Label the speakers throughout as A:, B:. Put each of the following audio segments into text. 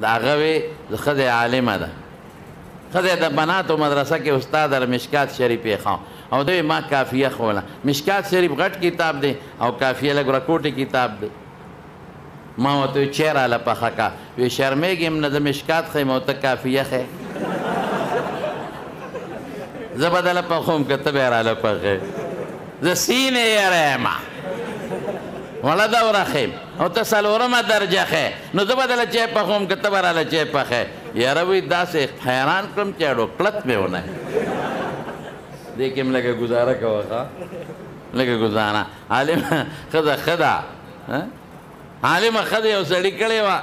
A: د هغه وی ښځه عالمه ده ښځه د بناتو مدرسه کې استاد در مشکات شریف یې ښه او دوی ما کافیه ښوله مشکات شریف غټ کتاب دی او کافیه لږ راکوټې کتاب دی ما ورته وی چای راله پخه کا وی شرمېږم نه زه مشکات ښیم او ته کافیه ښې زه به دله پخوم که ته بیا راله پخې زه سینې یره یم وړه دوره ښیم او ته څلورمه درجه ښې نو زه به دله چای پخوم که ته به راله چای پخې یاره وی داسې حیران کړم چې اډو کلت مې ونه دې کې م لږه ګزاره کوه ښه لږه ګزاره عالمه ښځه ښه ده عالمه ښځه یو سړي کړې وه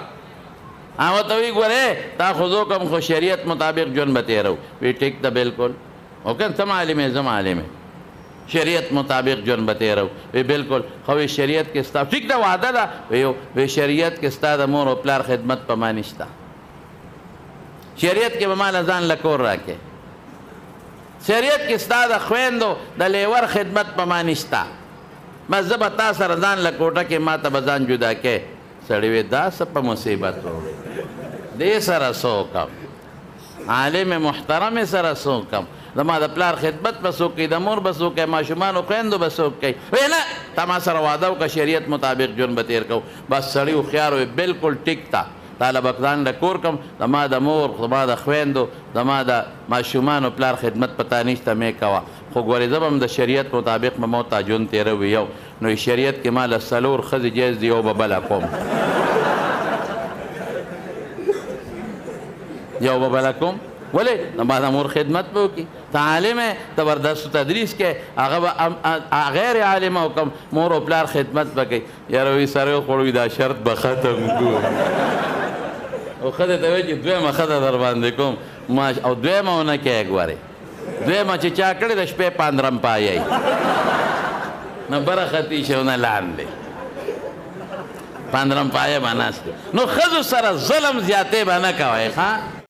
A: هغه ته وی ګورې تا خو زه کوم خو شریعت مطابق ژوند به تېرو وی ټیک ده بلکل او که ته معلم یې زه معلم یم شریعت مطابق ژوند به تېرو وی بلکل خو وی شریعت کې ستا ټیک ده وعده ده وی شریعت کې ستا د مور او پلار خدمت په ما نشته شریعت کې به ماله ځان له کور راکې شریعت کې ستا د خویندو د لیور خدمت په ما نشته بس زه به تا سره ځان له کوټه کې ما ته به ځان جدا کې سړی وی دا څه په مصیبت و دې سره څه وکړم عالم محترم سره څه وکړم زما د پلار خدمت به څوک کوي د مور به څوک کوي ماشومانو خویندو به څوک کوي وی نه تا ما سره واده وکړه شریعت مطابق ژوند به تېر کوو بس سړي هوښیار وی بلکل ټیک ته تاله به ځان له کور کړم زما د مور زما د خویندو زما د ماشومانو پلار خدمت په تا نشته مې کوه خو ګورې زه به هم د شریعت مطابق به مو تا ژوند تېروي یو نو شریعت کې ما له څلور ښځې جایز دي یو به بله کوم یو به بله کوم ولې زما د مور خدمت به وکړي ته عالم یې ته ور درس تدریس کې هغه به غیر عالمه وکړم مور او پلار خدمت به کوي یاره وي سره وخوړو دا شرط به ختم کړو او ښځې ته وایي چې دویمه ښځه در باندې کوم او دویمه ونه کوې ګورې دویمه چې چا کړې د شپې پاندرم پایئ نه بره ختي شي او نه لاندې پاندرم پایه به ناست نو ښځو سره ظلم زیاتې به نه کوئ ښه